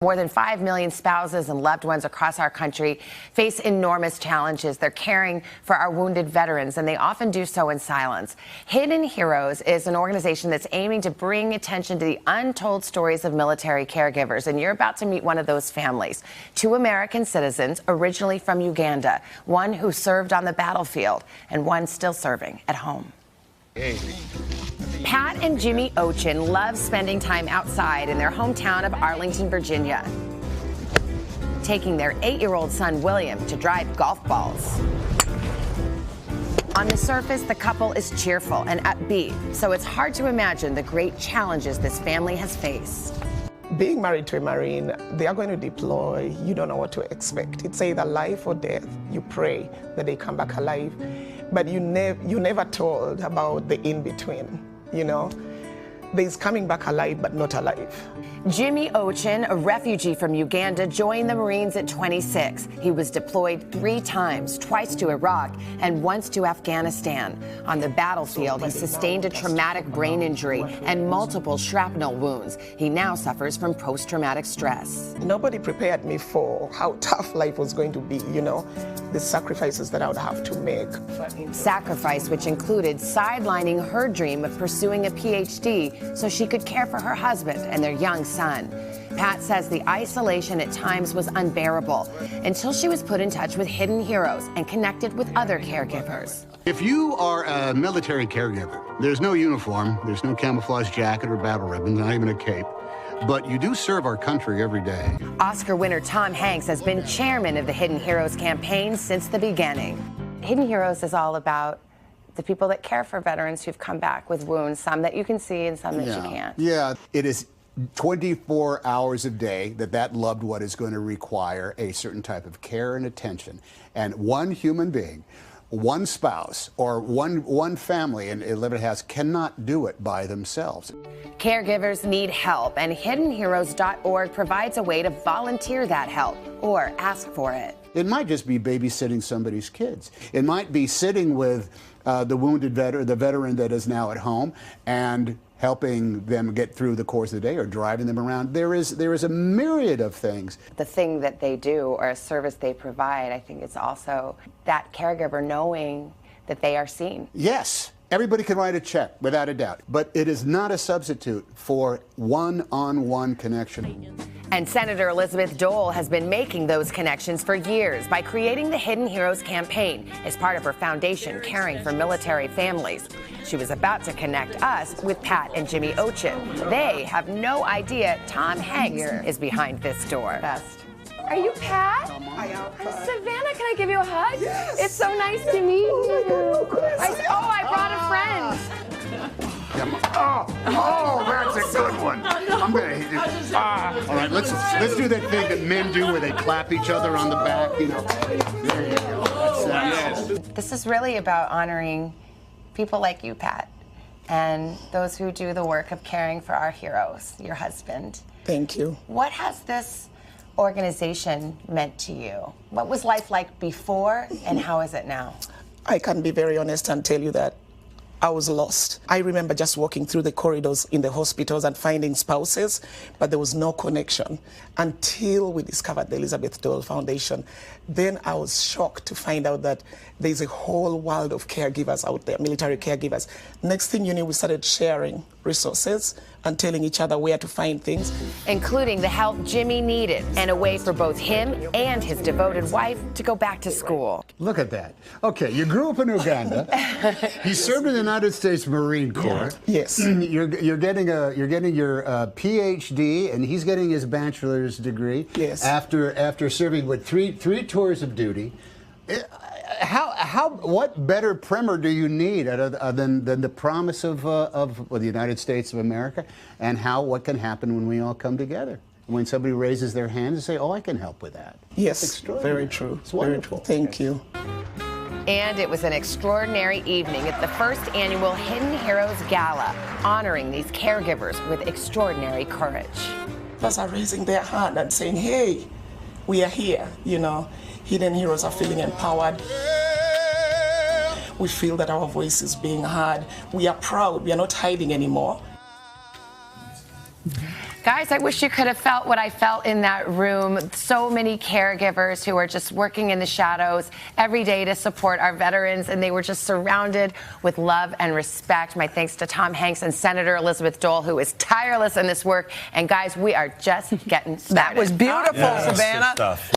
More than 5 million spouses and loved ones across our country face enormous challenges. They're caring for our wounded veterans, and they often do so in silence. Hidden Heroes is an organization that's aiming to bring attention to the untold stories of military caregivers, and you're about to meet one of those families. 2 American citizens, originally from Uganda, one who served on the battlefield and one still serving at home. Hey. Pat and Jimmy Ochan love spending time outside in their hometown of Arlington, Virginia, taking their 8-year-old son, William, to drive golf balls. On the surface, the couple is cheerful and upbeat, so it's hard to imagine the great challenges this family has faced. Being married to a Marine, they are going to deploy. You don't know what to expect. It's either life or death. You pray that they come back alive, but you're never told about the in-between. You know, there's coming back alive, but not alive. Jimmy Ochan, a refugee from Uganda, joined the Marines at 26. He was deployed 3 times, twice to Iraq and once to Afghanistan. On the battlefield, he sustained a traumatic brain injury and multiple shrapnel wounds. He now suffers from post-traumatic stress. Nobody prepared me for how tough life was going to be, you know, the sacrifices that I would have to make. Sacrifice which included sidelining her dream of pursuing a PhD so she could care for her husband and their young son. Pat says the isolation at times was unbearable until she was put in touch with Hidden Heroes and connected with other caregivers. If you are a military caregiver, there's no uniform, there's no camouflage jacket or battle ribbon, not even a cape, but you do serve our country every day. Oscar winner Tom Hanks has been chairman of the Hidden Heroes campaign since the beginning. Hidden Heroes is all about the people that care for veterans who've come back with wounds, some that you can see and some that you can't. Yeah, it is 24 hours a day that loved one is going to require a certain type of care and attention. And one human being, one spouse, or one family in a living house cannot do it by themselves. Caregivers need help, and hiddenheroes.org provides a way to volunteer that help or ask for it. It might just be babysitting somebody's kids. It might be sitting with the wounded veteran, the veteran that is now at home, and helping them get through the course of the day or driving them around. There is a myriad of things. The thing that they do or a service they provide, I think it's also that caregiver knowing that they are seen. Yes, everybody can write a check without a doubt, but it is not a substitute for one-on-one connection. And Senator Elizabeth Dole has been making those connections for years by creating the Hidden Heroes campaign as part of her foundation caring for military families. She was about to connect us with Pat and Jimmy Ochan. They have no idea Tom Hanks is behind this door. Are you Pat? I am Pat. Savannah, can I give you a hug? Yes. It's so nice to meet you. I brought a friend. Oh, that's a good one. I'm gonna hit it. All right, let's do that thing that men do where they clap each other on the back. You know. There you go. Yes. This is really about honoring people like you, Pat, and those who do the work of caring for our heroes, your husband. Thank you. What has this organization meant to you? What was life like before, and how is it now? I can be very honest and tell you that I was lost. I remember just walking through the corridors in the hospitals and finding spouses, but there was no connection until we discovered the Elizabeth Dole Foundation. Then I was shocked to find out that there's a whole world of caregivers out there, military caregivers. Next thing you knew, we started sharing resources and telling each other where to find things. Including the help Jimmy needed and a way for both him and his devoted wife to go back to school. Look at that. Okay, you grew up in Uganda. You served in the United States Marine Corps. Yes. You're getting your PhD, and he's getting his bachelor's degree. Yes. After serving with three tours of duty. What better primer do you need than the promise of the United States of America, and what can happen when we all come together? When somebody raises their hands and say, "Oh, I can help with that." Yes, very true. It's wonderful. Very true. Thank you. And it was an extraordinary evening at the first annual Hidden Heroes Gala, honoring these caregivers with extraordinary courage. Plus are raising their hand and saying, hey, we are here, you know. Hidden Heroes are feeling empowered. We feel that our voice is being heard. We are proud. We are not hiding anymore. Guys, I wish you could have felt what I felt in that room. So many caregivers who are just working in the shadows every day to support our veterans, and they were just surrounded with love and respect. My thanks to Tom Hanks and Senator Elizabeth Dole, who is tireless in this work. And guys, we are just getting started. That was beautiful, Savannah. Good stuff.